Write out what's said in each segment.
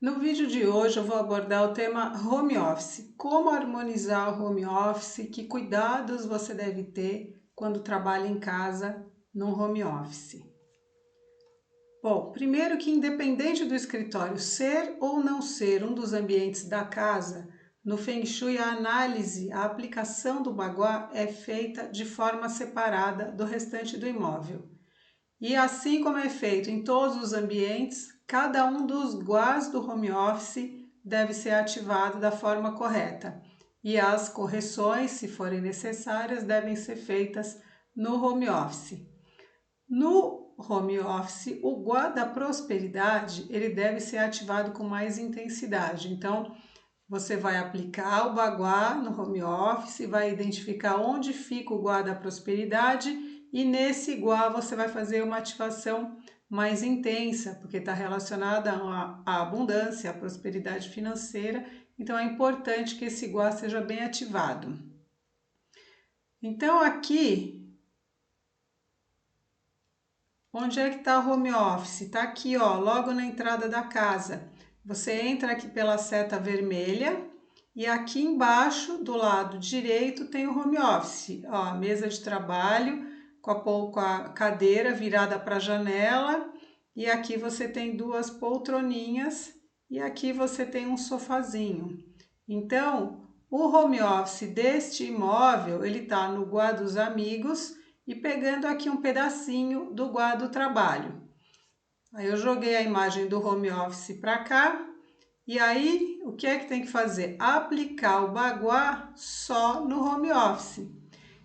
No vídeo de hoje eu vou abordar o tema home office, como harmonizar o home office, que cuidados você deve ter quando trabalha em casa no home office. Bom, primeiro que independente do escritório ser ou não ser um dos ambientes da casa, no Feng Shui a análise, a aplicação do Bagua é feita de forma separada do restante do imóvel. E assim como é feito em todos os ambientes, cada um dos guas do home office deve ser ativado da forma correta. E as correções, se forem necessárias, devem ser feitas no home office. No home office, o gua da prosperidade, ele deve ser ativado com mais intensidade. Então, você vai aplicar o Bagua no home office, vai identificar onde fica o Gua da prosperidade e nesse Gua você vai fazer uma ativação mais intensa, porque está relacionada à abundância, à prosperidade financeira. Então é importante que esse Gua seja bem ativado. Então aqui, onde é que está o home office? Está aqui, ó, logo na entrada da casa. Você entra aqui pela seta vermelha. E aqui embaixo, do lado direito, tem o home office, ó, a mesa de trabalho com a cadeira virada para a janela. E aqui você tem duas poltroninhas e aqui você tem um sofazinho. Então, o home office deste imóvel, ele está no Gua dos Amigos e pegando aqui um pedacinho do Gua do Trabalho. Aí eu joguei a imagem do home office para cá. E aí, o que é que tem que fazer? Aplicar o Bagua só no home office.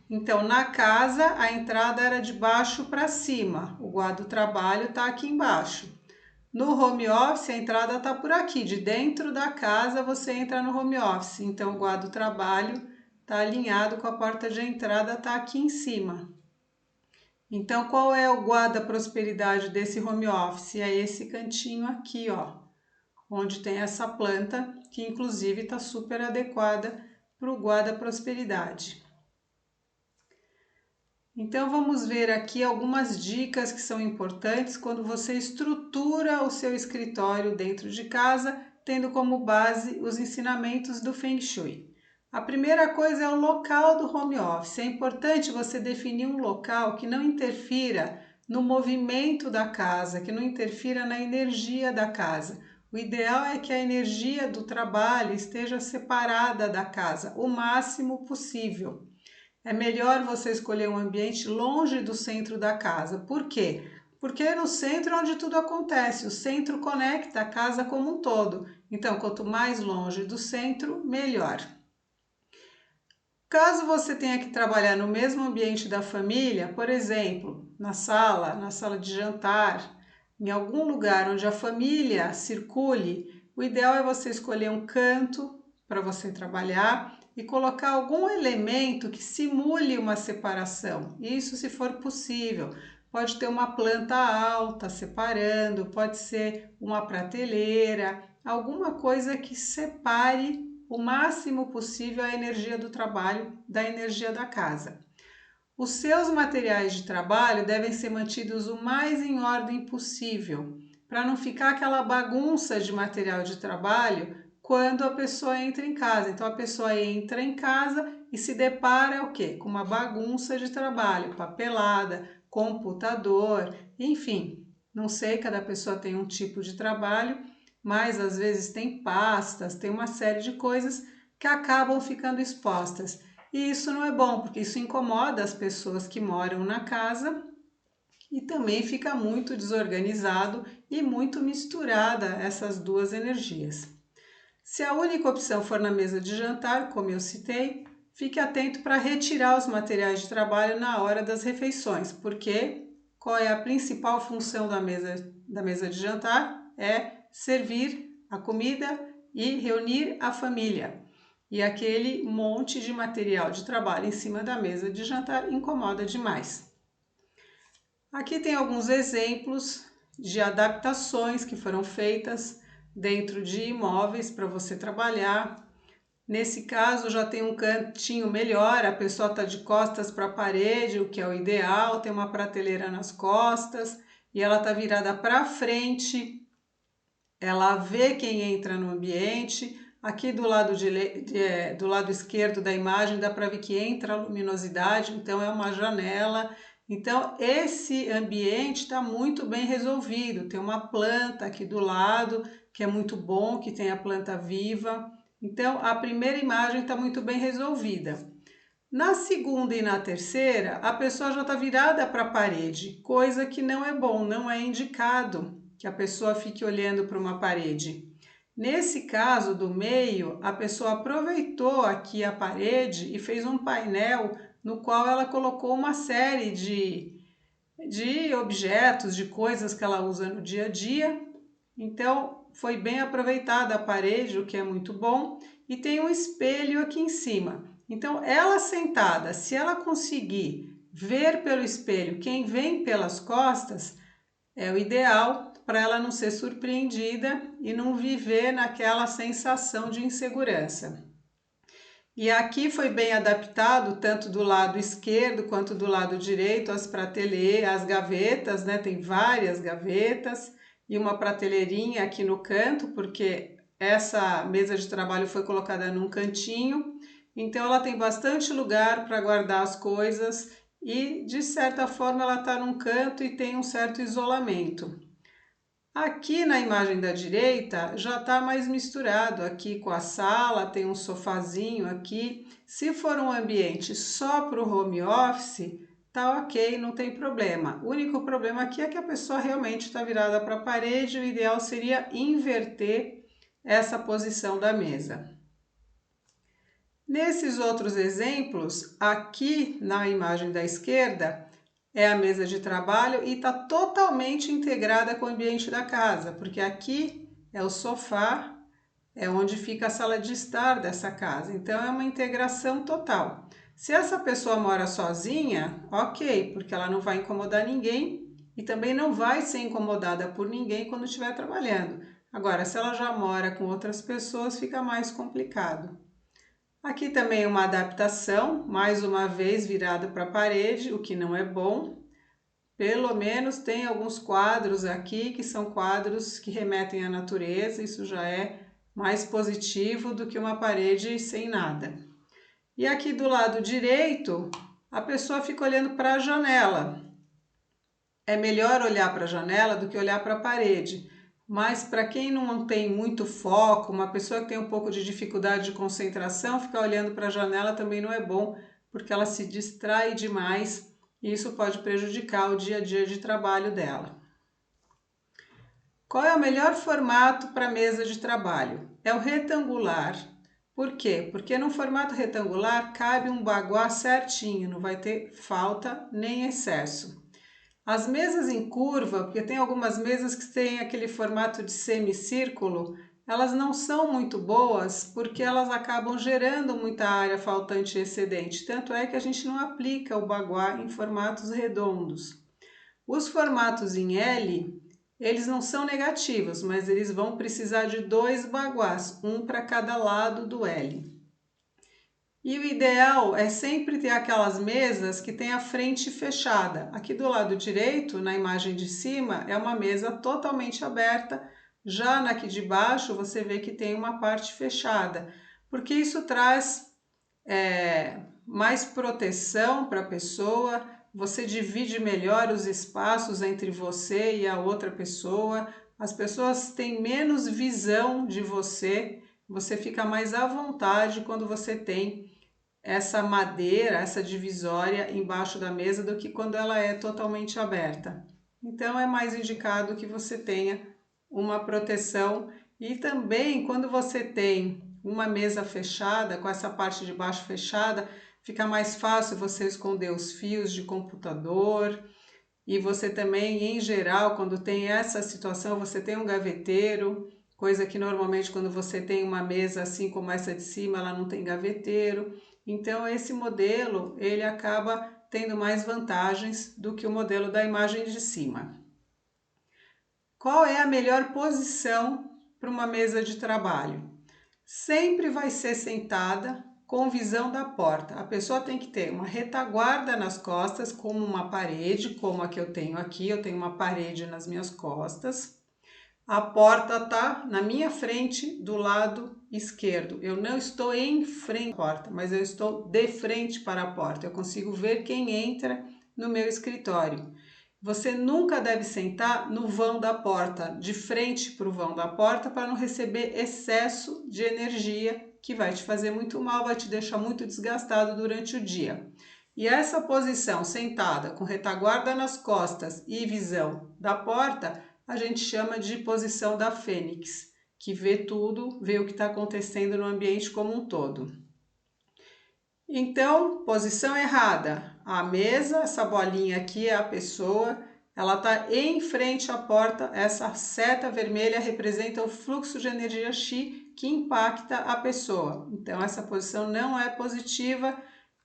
Então, na casa, a entrada era de baixo para cima. O Gua do trabalho está aqui embaixo. No home office, a entrada está por aqui. De dentro da casa, você entra no home office. Então, o Gua do trabalho está alinhado com a porta de entrada, está aqui em cima. Então, qual é o Gua da prosperidade desse home office? É esse cantinho aqui, ó, onde tem essa planta, que inclusive está super adequada para o Gua da prosperidade. Então vamos ver aqui algumas dicas que são importantes quando você estrutura o seu escritório dentro de casa, tendo como base os ensinamentos do Feng Shui. A primeira coisa é o local do home office. É importante você definir um local que não interfira no movimento da casa, que não interfira na energia da casa. O ideal é que a energia do trabalho esteja separada da casa o máximo possível. É melhor você escolher um ambiente longe do centro da casa. Por quê? Porque é no centro onde tudo acontece. O centro conecta a casa como um todo. Então, quanto mais longe do centro, melhor. Caso você tenha que trabalhar no mesmo ambiente da família, por exemplo, na sala de jantar, em algum lugar onde a família circule, o ideal é você escolher um canto para você trabalhar e colocar algum elemento que simule uma separação. Isso se for possível. Pode ter uma planta alta separando, pode ser uma prateleira, alguma coisa que separe o máximo possível a energia do trabalho da energia da casa. Os seus materiais de trabalho devem ser mantidos o mais em ordem possível, para não ficar aquela bagunça de material de trabalho quando a pessoa entra em casa. Então a pessoa entra em casa e se depara o quê? Com uma bagunça de trabalho, papelada, computador, enfim. Não sei, cada pessoa tem um tipo de trabalho, mas às vezes tem pastas, tem uma série de coisas que acabam ficando expostas. E isso não é bom, porque isso incomoda as pessoas que moram na casa e também fica muito desorganizado e muito misturada essas duas energias. Se a única opção for na mesa de jantar, como eu citei, fique atento para retirar os materiais de trabalho na hora das refeições, porque qual é a principal função da mesa de jantar? É servir a comida e reunir a família. E aquele monte de material de trabalho em cima da mesa de jantar incomoda demais. Aqui tem alguns exemplos de adaptações que foram feitas dentro de imóveis para você trabalhar. Nesse caso já tem um cantinho melhor, a pessoa está de costas para a parede, o que é o ideal, tem uma prateleira nas costas e ela está virada para frente ela vê quem entra no ambiente. Aqui do lado, do lado esquerdo da imagem dá para ver que entra a luminosidade, então é uma janela. Então esse ambiente está muito bem resolvido. Tem uma planta aqui do lado, que é muito bom, que tem a planta viva. Então a primeira imagem está muito bem resolvida. Na segunda e na terceira, a pessoa já está virada para a parede, coisa que não é bom, não é indicado que a pessoa fique olhando para uma parede. Nesse caso do meio, a pessoa aproveitou aqui a parede e fez um painel no qual ela colocou uma série de objetos, de coisas que ela usa no dia a dia. Então, foi bem aproveitada a parede, o que é muito bom, e tem um espelho aqui em cima. Então, ela sentada, se ela conseguir ver pelo espelho quem vem pelas costas, é o ideal para ela não ser surpreendida e não viver naquela sensação de insegurança. E aqui foi bem adaptado, tanto do lado esquerdo quanto do lado direito, as prateleiras, as gavetas, né? Tem várias gavetas e uma prateleirinha aqui no canto, porque essa mesa de trabalho foi colocada num cantinho, então ela tem bastante lugar para guardar as coisas e, de certa forma, ela está num canto e tem um certo isolamento. Aqui na imagem da direita já está mais misturado aqui com a sala, tem um sofazinho aqui. Se for um ambiente só para o home office, tá ok, não tem problema. O único problema aqui é que a pessoa realmente está virada para a parede, o ideal seria inverter essa posição da mesa. Nesses outros exemplos, aqui na imagem da esquerda, é a mesa de trabalho e está totalmente integrada com o ambiente da casa, porque aqui é o sofá, é onde fica a sala de estar dessa casa, então é uma integração total. Se essa pessoa mora sozinha, ok, porque ela não vai incomodar ninguém e também não vai ser incomodada por ninguém quando estiver trabalhando. Agora, se ela já mora com outras pessoas, fica mais complicado. Aqui também uma adaptação, mais uma vez virado para a parede, o que não é bom. Pelo menos tem alguns quadros aqui que são quadros que remetem à natureza, isso já é mais positivo do que uma parede sem nada. E aqui do lado direito, a pessoa fica olhando para a janela. É melhor olhar para a janela do que olhar para a parede. Mas para quem não tem muito foco, uma pessoa que tem um pouco de dificuldade de concentração, ficar olhando para a janela também não é bom, porque ela se distrai demais e isso pode prejudicar o dia a dia de trabalho dela. Qual é o melhor formato para mesa de trabalho? É o retangular. Por quê? Porque no formato retangular cabe um baguá certinho, não vai ter falta nem excesso. As mesas em curva, porque tem algumas mesas que têm aquele formato de semicírculo, elas não são muito boas porque elas acabam gerando muita área faltante e excedente. Tanto é que a gente não aplica o baguá em formatos redondos. Os formatos em L, eles não são negativos, mas eles vão precisar de 2 baguás, um para cada lado do L. E o ideal é sempre ter aquelas mesas que tem a frente fechada. Aqui do lado direito, na imagem de cima, é uma mesa totalmente aberta. Já na aqui de baixo, você vê que tem uma parte fechada, porque isso traz mais proteção para a pessoa, você divide melhor os espaços entre você e a outra pessoa, as pessoas têm menos visão de você, você fica mais à vontade quando você tem essa madeira, essa divisória embaixo da mesa do que quando ela é totalmente aberta. Então é mais indicado que você tenha uma proteção e também quando você tem uma mesa fechada, com essa parte de baixo fechada, fica mais fácil você esconder os fios de computador e você também, em geral, quando tem essa situação, você tem um gaveteiro, coisa que normalmente quando você tem uma mesa assim como essa de cima, ela não tem gaveteiro. Então esse modelo, ele acaba tendo mais vantagens do que o modelo da imagem de cima. Qual é a melhor posição para uma mesa de trabalho? Sempre vai ser sentada com visão da porta. A pessoa tem que ter uma retaguarda nas costas, como uma parede, como a que eu tenho aqui. Eu tenho uma parede nas minhas costas. A porta está na minha frente do lado esquerdo. Eu não estou em frente à porta, mas eu estou de frente para a porta. Eu consigo ver quem entra no meu escritório. Você nunca deve sentar no vão da porta, de frente para o vão da porta, para não receber excesso de energia que vai te fazer muito mal, vai te deixar muito desgastado durante o dia. E essa posição sentada com retaguarda nas costas e visão da porta, a gente chama de posição da fênix, que vê tudo, vê o que está acontecendo no ambiente como um todo. Então, posição errada. A mesa, essa bolinha aqui é a pessoa, ela está em frente à porta, essa seta vermelha representa o fluxo de energia Qi que impacta a pessoa. Então, essa posição não é positiva. O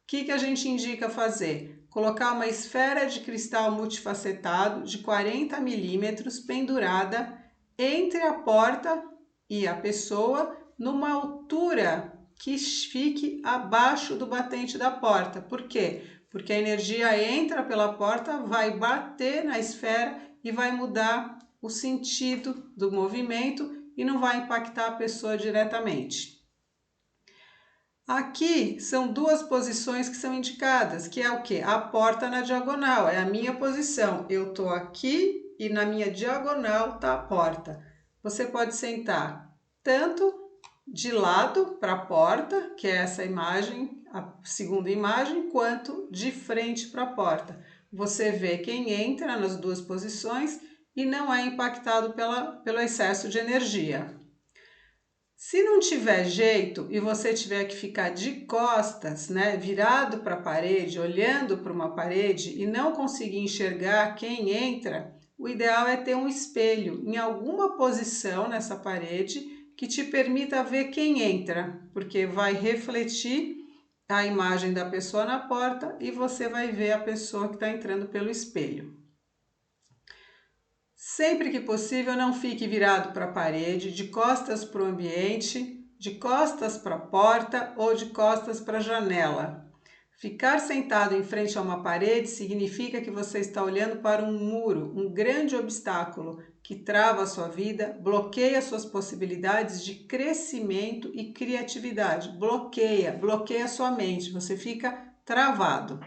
que a gente indica fazer? Colocar uma esfera de cristal multifacetado de 40 milímetros pendurada entre a porta e a pessoa, numa altura que fique abaixo do batente da porta. Por quê? Porque a energia entra pela porta, vai bater na esfera e vai mudar o sentido do movimento e não vai impactar a pessoa diretamente. Aqui são duas posições que são indicadas, que é o que? A porta na diagonal, é a minha posição. Eu estou aqui e na minha diagonal está a porta. Você pode sentar tanto de lado para a porta, que é essa imagem, a segunda imagem, quanto de frente para a porta. Você vê quem entra nas duas posições e não é impactado pelo excesso de energia. Se não tiver jeito e você tiver que ficar de costas, né, virado para a parede, olhando para uma parede e não conseguir enxergar quem entra, o ideal é ter um espelho em alguma posição nessa parede que te permita ver quem entra, porque vai refletir a imagem da pessoa na porta e você vai ver a pessoa que está entrando pelo espelho. Sempre que possível, não fique virado para a parede, de costas para o ambiente, de costas para a porta ou de costas para a janela. Ficar sentado em frente a uma parede significa que você está olhando para um muro, um grande obstáculo que trava a sua vida, bloqueia suas possibilidades de crescimento e criatividade. Bloqueia sua mente, você fica travado.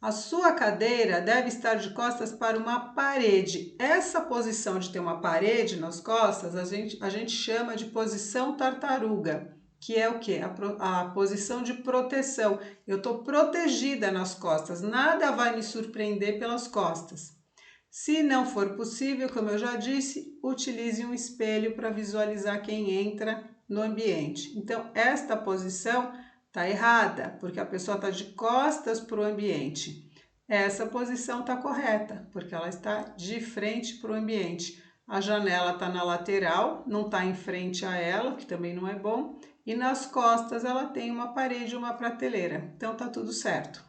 A sua cadeira deve estar de costas para uma parede. Essa posição de ter uma parede nas costas, a gente chama de posição tartaruga, que é o que? A posição de proteção. Eu estou protegida nas costas, nada vai me surpreender pelas costas. Se não for possível, como eu já disse, utilize um espelho para visualizar quem entra no ambiente. Então, esta posição está errada, porque a pessoa está de costas para o ambiente. Essa posição está correta, porque ela está de frente para o ambiente. A janela está na lateral, não está em frente a ela, que também não é bom, e nas costas ela tem uma parede e uma prateleira, então está tudo certo.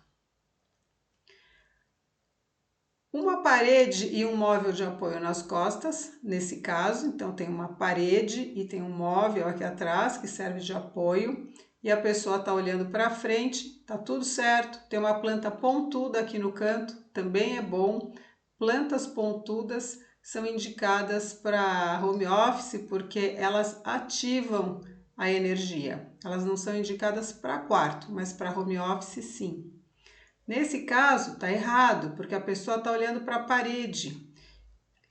Uma parede e um móvel de apoio nas costas, nesse caso, então tem uma parede e tem um móvel aqui atrás que serve de apoio e a pessoa está olhando para frente, tá tudo certo. Tem uma planta pontuda aqui no canto, também é bom. Plantas pontudas são indicadas para home office porque elas ativam a energia. Elas não são indicadas para quarto, mas para home office sim. Nesse caso, está errado, porque a pessoa está olhando para a parede.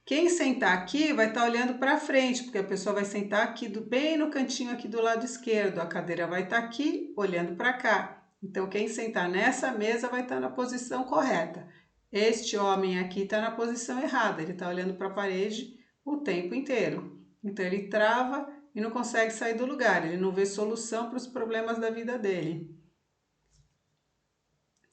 Quem sentar aqui vai estar olhando para frente, porque a pessoa vai sentar aqui bem no cantinho aqui do lado esquerdo. A cadeira vai estar aqui, olhando para cá. Então, quem sentar nessa mesa vai estar na posição correta. Este homem aqui está na posição errada, ele está olhando para a parede o tempo inteiro. Então, ele trava e não consegue sair do lugar, ele não vê solução para os problemas da vida dele.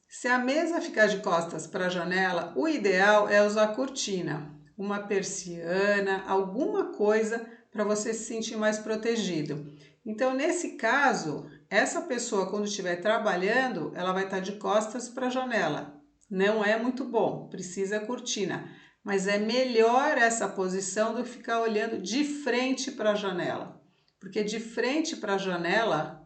Se a mesa ficar de costas para a janela, o ideal é usar cortina, uma persiana, alguma coisa para você se sentir mais protegido. Então, nesse caso, essa pessoa, quando estiver trabalhando, ela vai estar de costas para a janela. Não é muito bom, precisa cortina, mas é melhor essa posição do que ficar olhando de frente para a janela, porque de frente para a janela,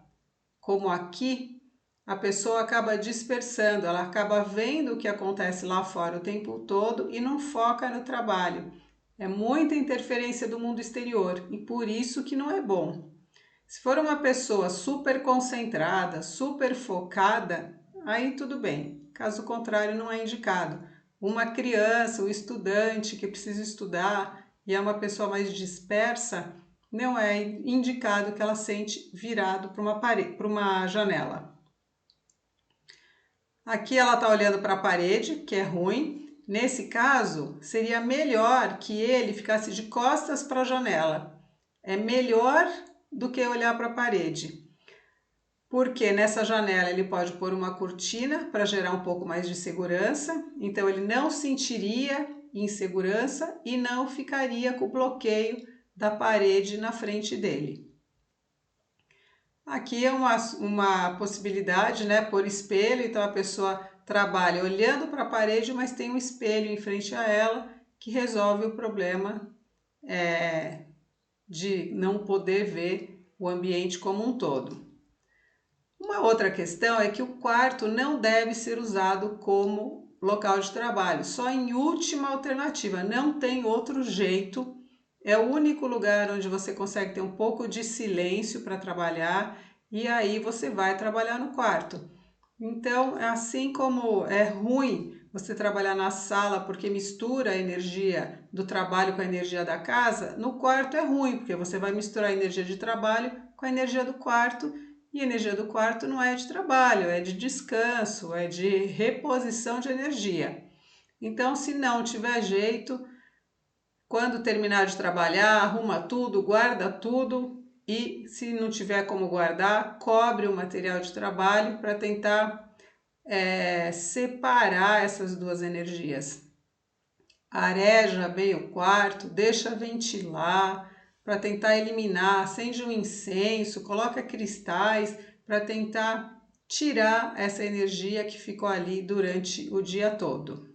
como aqui, a pessoa acaba dispersando, ela acaba vendo o que acontece lá fora o tempo todo e não foca no trabalho. É muita interferência do mundo exterior e por isso que não é bom. Se for uma pessoa super concentrada, super focada, aí tudo bem. Caso contrário, não é indicado. Uma criança, um estudante que precisa estudar e é uma pessoa mais dispersa, não é indicado que ela sente virado para uma parede, para uma janela. Aqui ela está olhando para a parede, que é ruim. Nesse caso, seria melhor que ele ficasse de costas para a janela. É melhor do que olhar para a parede. Porque nessa janela ele pode pôr uma cortina para gerar um pouco mais de segurança. Então ele não sentiria insegurança e não ficaria com o bloqueio da parede na frente dele. Aqui é uma possibilidade, né, por espelho, então a pessoa trabalha olhando para a parede, mas tem um espelho em frente a ela que resolve o problema de não poder ver o ambiente como um todo. Uma outra questão é que o quarto não deve ser usado como local de trabalho, só em última alternativa, não tem outro jeito. É o único lugar onde você consegue ter um pouco de silêncio para trabalhar e aí você vai trabalhar no quarto. Então, assim como é ruim você trabalhar na sala porque mistura a energia do trabalho com a energia da casa, no quarto é ruim, porque você vai misturar a energia de trabalho com a energia do quarto e a energia do quarto não é de trabalho, é de descanso, é de reposição de energia. Então, se não tiver jeito, quando terminar de trabalhar, arruma tudo, guarda tudo e, se não tiver como guardar, cobre o material de trabalho para tentar separar essas duas energias. Areja bem o quarto, deixa ventilar para tentar eliminar, acende um incenso, coloca cristais para tentar tirar essa energia que ficou ali durante o dia todo.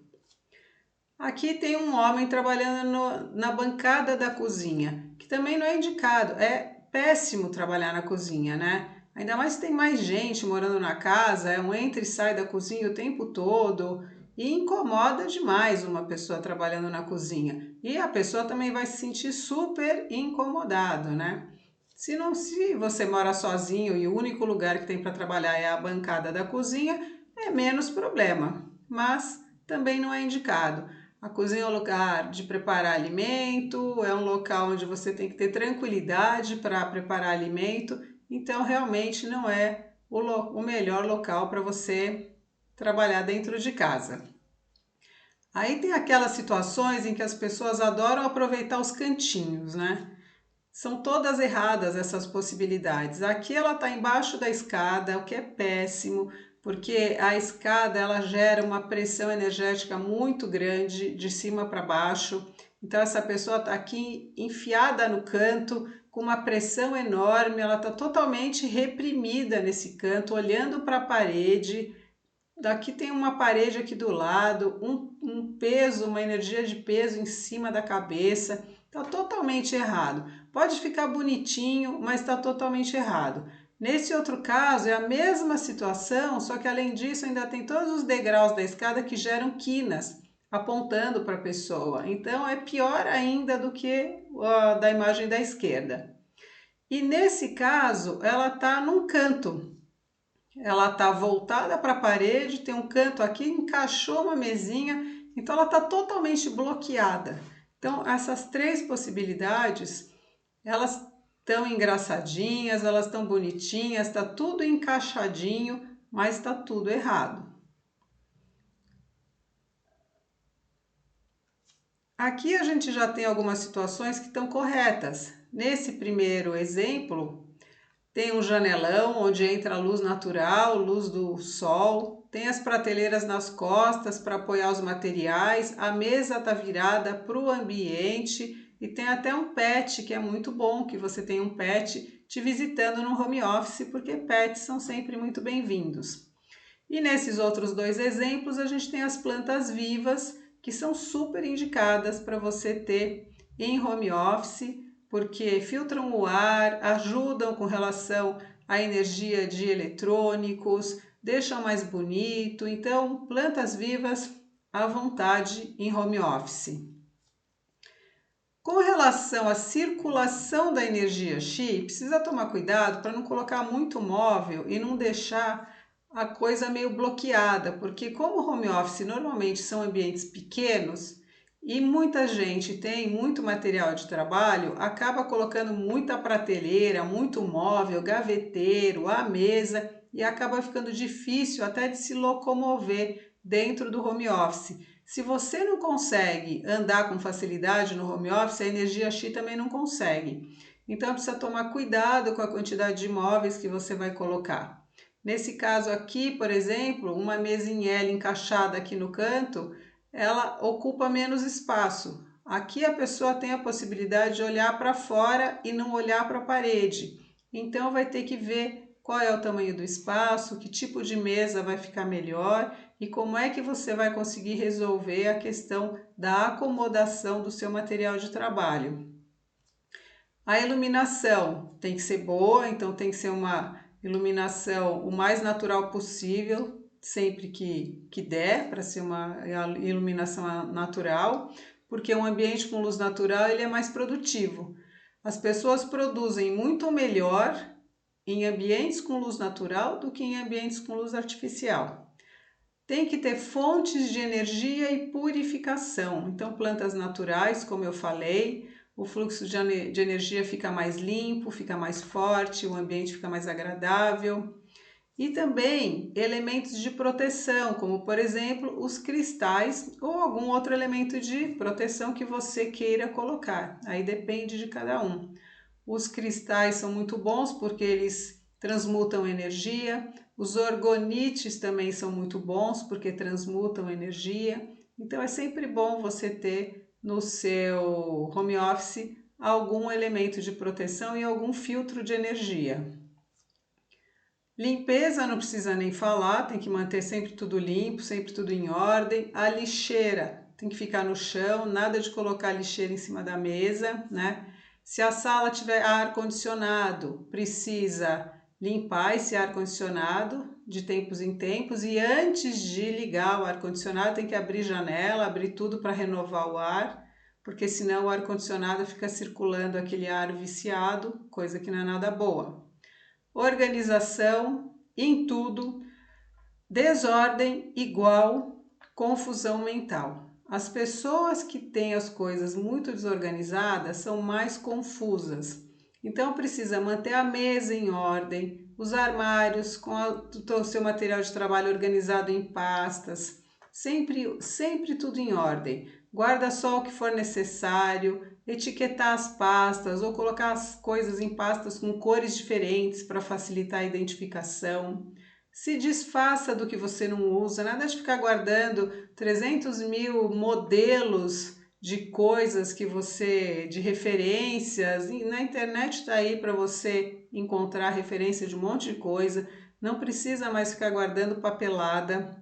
Aqui tem um homem trabalhando na bancada da cozinha, que também não é indicado, é péssimo trabalhar na cozinha, né? Ainda mais se tem mais gente morando na casa, é um entra e sai da cozinha o tempo todo e incomoda demais uma pessoa trabalhando na cozinha. E a pessoa também vai se sentir super incomodado, né? Se você mora sozinho e o único lugar que tem para trabalhar é a bancada da cozinha, é menos problema, mas também não é indicado. A cozinha é um lugar de preparar alimento, é um local onde você tem que ter tranquilidade para preparar alimento, então realmente não é o melhor local para você trabalhar dentro de casa. Aí tem aquelas situações em que as pessoas adoram aproveitar os cantinhos, né? São todas erradas essas possibilidades. Aqui ela está embaixo da escada, o que é péssimo, porque a escada ela gera uma pressão energética muito grande de cima para baixo. Então essa pessoa está aqui enfiada no canto com uma pressão enorme, ela está totalmente reprimida nesse canto, olhando para a parede. Daqui tem uma parede aqui do lado, um peso, uma energia de peso em cima da cabeça. Está totalmente errado. Pode ficar bonitinho, mas está totalmente errado. Nesse outro caso é a mesma situação, só que além disso ainda tem todos os degraus da escada que geram quinas apontando para a pessoa. Então é pior ainda do que da imagem da esquerda. E nesse caso ela está num canto. Ela está voltada para a parede, tem um canto aqui, encaixou uma mesinha, então ela está totalmente bloqueada. Então essas três possibilidades, elas estão engraçadinhas, elas estão bonitinhas, está tudo encaixadinho, mas está tudo errado. Aqui a gente já tem algumas situações que estão corretas. Nesse primeiro exemplo, tem um janelão onde entra a luz natural, luz do sol. Tem as prateleiras nas costas para apoiar os materiais. A mesa está virada para o ambiente e tem até um pet, que é muito bom que você tenha um pet te visitando no home office, porque pets são sempre muito bem-vindos. E nesses outros dois exemplos, a gente tem as plantas vivas, que são super indicadas para você ter em home office, porque filtram o ar, ajudam com relação à energia de eletrônicos, deixam mais bonito. Então, plantas vivas à vontade em home office. Com relação à circulação da energia Xi, precisa tomar cuidado para não colocar muito móvel e não deixar a coisa meio bloqueada, porque como o home office normalmente são ambientes pequenos e muita gente tem muito material de trabalho, acaba colocando muita prateleira, muito móvel, gaveteiro, a mesa e acaba ficando difícil até de se locomover dentro do home office. Se você não consegue andar com facilidade no home office, a energia Xi também não consegue. Então precisa tomar cuidado com a quantidade de móveis que você vai colocar. Nesse caso aqui, por exemplo, uma mesa em L encaixada aqui no canto, ela ocupa menos espaço. Aqui a pessoa tem a possibilidade de olhar para fora e não olhar para a parede. Então vai ter que ver qual é o tamanho do espaço, que tipo de mesa vai ficar melhor e como é que você vai conseguir resolver a questão da acomodação do seu material de trabalho. A iluminação tem que ser boa, então tem que ser uma iluminação o mais natural possível, sempre que der, para ser uma iluminação natural, porque um ambiente com luz natural ele é mais produtivo. As pessoas produzem muito melhor em ambientes com luz natural do que em ambientes com luz artificial. Tem que ter fontes de energia e purificação. Então, plantas naturais, como eu falei, o fluxo de energia fica mais limpo, fica mais forte, o ambiente fica mais agradável. E também elementos de proteção, como por exemplo os cristais ou algum outro elemento de proteção que você queira colocar. Aí depende de cada um. Os cristais são muito bons porque eles transmutam energia. Os orgonites também são muito bons porque transmutam energia. Então é sempre bom você ter no seu home office algum elemento de proteção e algum filtro de energia. Limpeza não precisa nem falar, tem que manter sempre tudo limpo, sempre tudo em ordem. A lixeira tem que ficar no chão, nada de colocar a lixeira em cima da mesa, né? Se a sala tiver ar-condicionado, precisa limpar esse ar-condicionado de tempos em tempos e antes de ligar o ar-condicionado tem que abrir janela, abrir tudo para renovar o ar, porque senão o ar-condicionado fica circulando aquele ar viciado, coisa que não é nada boa. Organização em tudo, desordem igual confusão mental. As pessoas que têm as coisas muito desorganizadas são mais confusas. Então precisa manter a mesa em ordem, os armários com o seu material de trabalho organizado em pastas, sempre tudo em ordem. Guarda só o que for necessário, etiquetar as pastas ou colocar as coisas em pastas com cores diferentes para facilitar a identificação. Se desfaça do que você não usa, nada de ficar guardando 300 mil modelos de coisas que você, de referências, na internet está aí para você encontrar referência de um monte de coisa, não precisa mais ficar guardando papelada.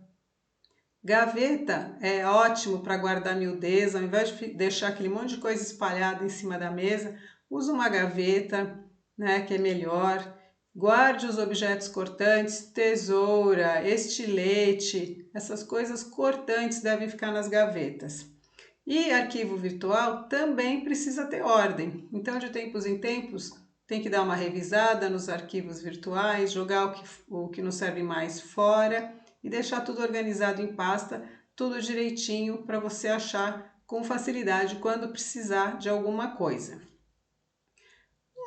Gaveta é ótimo para guardar miudeza, ao invés de deixar aquele monte de coisa espalhada em cima da mesa, usa uma gaveta, né, que é melhor. Guarde os objetos cortantes, tesoura, estilete, essas coisas cortantes devem ficar nas gavetas. E arquivo virtual também precisa ter ordem, então de tempos em tempos tem que dar uma revisada nos arquivos virtuais, jogar o que não serve mais fora e deixar tudo organizado em pasta, tudo direitinho para você achar com facilidade quando precisar de alguma coisa.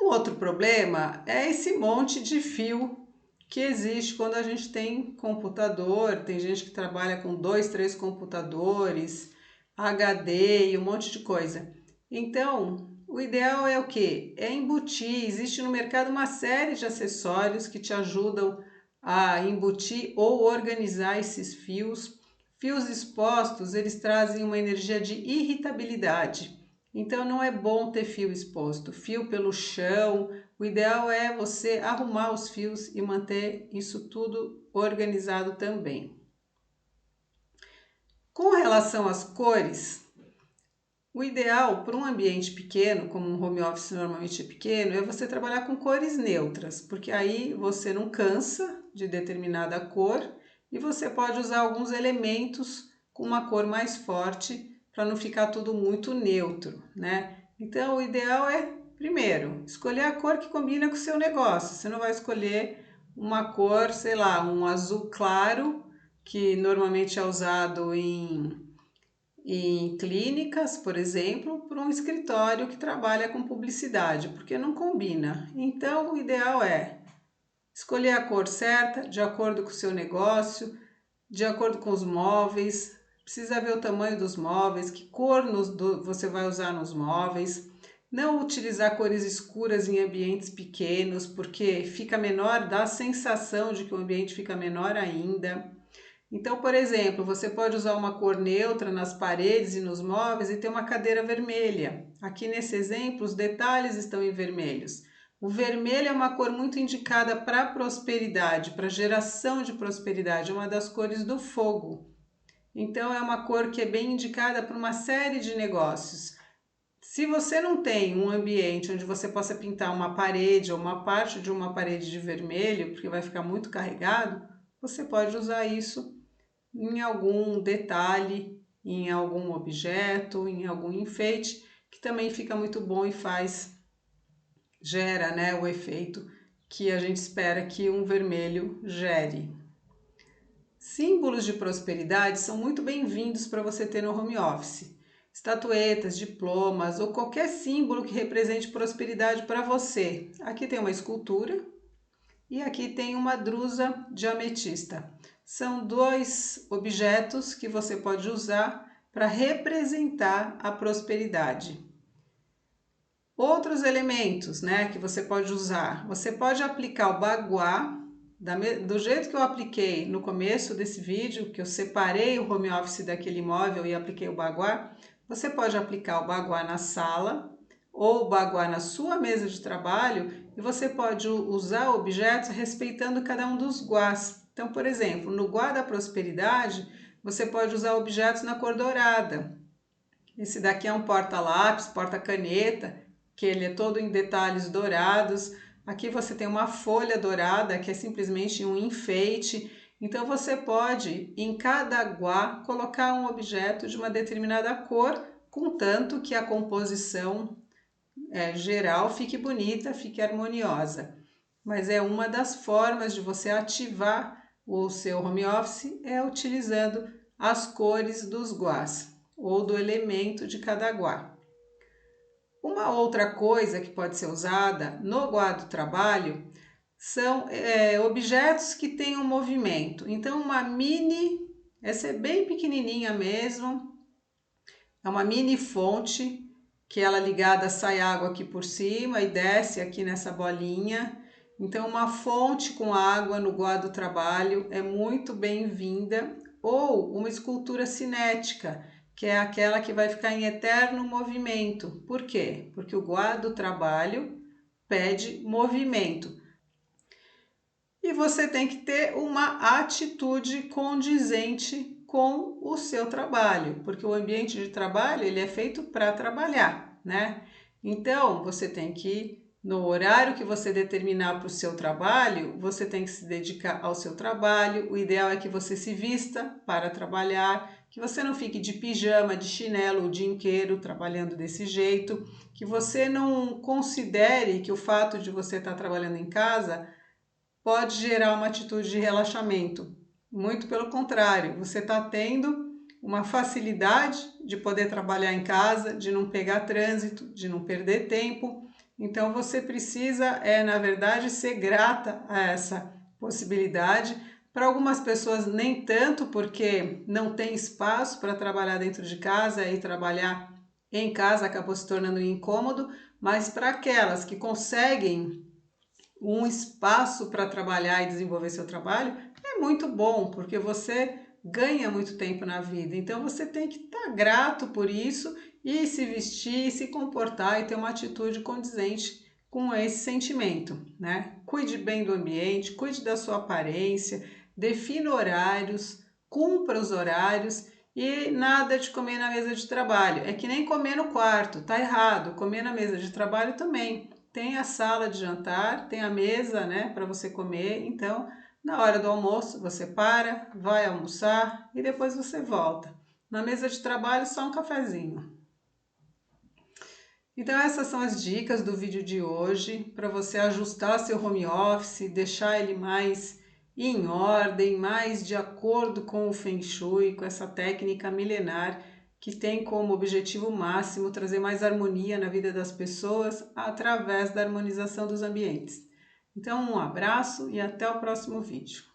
Um outro problema é esse monte de fio que existe quando a gente tem computador, tem gente que trabalha com 2, 3 computadores, HD e um monte de coisa. Então, o ideal é o que? É embutir. Existe no mercado uma série de acessórios que te ajudam a embutir ou organizar esses fios. Fios expostos, eles trazem uma energia de irritabilidade. Então não é bom ter fio exposto, fio pelo chão. O ideal é você arrumar os fios e manter isso tudo organizado também. Com relação às cores, o ideal para um ambiente pequeno, como um home office normalmente é pequeno, é você trabalhar com cores neutras, porque aí você não cansa de determinada cor e você pode usar alguns elementos com uma cor mais forte para não ficar tudo muito neutro, né? Então, o ideal é, primeiro, escolher a cor que combina com o seu negócio. Você não vai escolher uma cor, sei lá, um azul claro, que normalmente é usado em clínicas, por exemplo, para um escritório que trabalha com publicidade, porque não combina. Então, o ideal é escolher a cor certa, de acordo com o seu negócio, de acordo com os móveis. Precisa ver o tamanho dos móveis, que cor você vai usar nos móveis. Não utilizar cores escuras em ambientes pequenos, porque fica menor, dá a sensação de que o ambiente fica menor ainda. Então, por exemplo, você pode usar uma cor neutra nas paredes e nos móveis e ter uma cadeira vermelha. Aqui nesse exemplo, os detalhes estão em vermelhos. O vermelho é uma cor muito indicada para prosperidade, para geração de prosperidade, é uma das cores do fogo. Então, é uma cor que é bem indicada para uma série de negócios. Se você não tem um ambiente onde você possa pintar uma parede ou uma parte de uma parede de vermelho, porque vai ficar muito carregado, você pode usar isso em algum detalhe, em algum objeto, em algum enfeite, que também fica muito bom e gera, né, o efeito que a gente espera que um vermelho gere. Símbolos de prosperidade são muito bem-vindos para você ter no home office. Estatuetas, diplomas ou qualquer símbolo que represente prosperidade para você. Aqui tem uma escultura e aqui tem uma drusa de ametista. São dois objetos que você pode usar para representar a prosperidade. Outros elementos, né, que você pode usar. Você pode aplicar o baguá do jeito que eu apliquei no começo desse vídeo, que eu separei o home office daquele imóvel e apliquei o baguá. Você pode aplicar o baguá na sala ou o baguá na sua mesa de trabalho e você pode usar objetos respeitando cada um dos guás. Então, por exemplo, no guá da prosperidade, você pode usar objetos na cor dourada. Esse daqui é um porta-lápis, porta-caneta, que ele é todo em detalhes dourados. Aqui você tem uma folha dourada, que é simplesmente um enfeite. Então você pode, em cada guá, colocar um objeto de uma determinada cor, contanto que a composição geral fique bonita, fique harmoniosa. Mas é uma das formas de você ativar o seu home office é utilizando as cores dos guás ou do elemento de cada guá. Uma outra coisa que pode ser usada no guá do trabalho são objetos que têm um movimento. Então, uma mini, essa é bem pequenininha mesmo, é uma mini fonte que ela ligada sai água aqui por cima e desce aqui nessa bolinha. Então, uma fonte com água no guá do trabalho é muito bem-vinda, ou uma escultura cinética, que é aquela que vai ficar em eterno movimento. Por quê? Porque o guá do trabalho pede movimento. E você tem que ter uma atitude condizente com o seu trabalho, porque o ambiente de trabalho ele é feito para trabalhar, né? Então, você tem que, no horário que você determinar para o seu trabalho, você tem que se dedicar ao seu trabalho. O ideal é que você se vista para trabalhar, que você não fique de pijama, de chinelo o dia inteiro trabalhando desse jeito, que você não considere que o fato de você estar trabalhando em casa pode gerar uma atitude de relaxamento. Muito pelo contrário, você está tendo uma facilidade de poder trabalhar em casa, de não pegar trânsito, de não perder tempo. Então você precisa, na verdade, ser grata a essa possibilidade. Para algumas pessoas nem tanto, porque não tem espaço para trabalhar dentro de casa e trabalhar em casa acabou se tornando incômodo, mas para aquelas que conseguem um espaço para trabalhar e desenvolver seu trabalho, é muito bom, porque você ganha muito tempo na vida. Então você tem que estar grato por isso e se vestir, se comportar e ter uma atitude condizente com esse sentimento, né? Cuide bem do ambiente, cuide da sua aparência, defina horários, cumpra os horários e nada de comer na mesa de trabalho. É que nem comer no quarto, tá errado. Comer na mesa de trabalho também. Tem a sala de jantar, tem a mesa, né, para você comer. Então, na hora do almoço, você para, vai almoçar e depois você volta. Na mesa de trabalho, só um cafezinho. Então essas são as dicas do vídeo de hoje para você ajustar seu home office, deixar ele mais em ordem, mais de acordo com o Feng Shui, com essa técnica milenar que tem como objetivo máximo trazer mais harmonia na vida das pessoas através da harmonização dos ambientes. Então um abraço e até o próximo vídeo.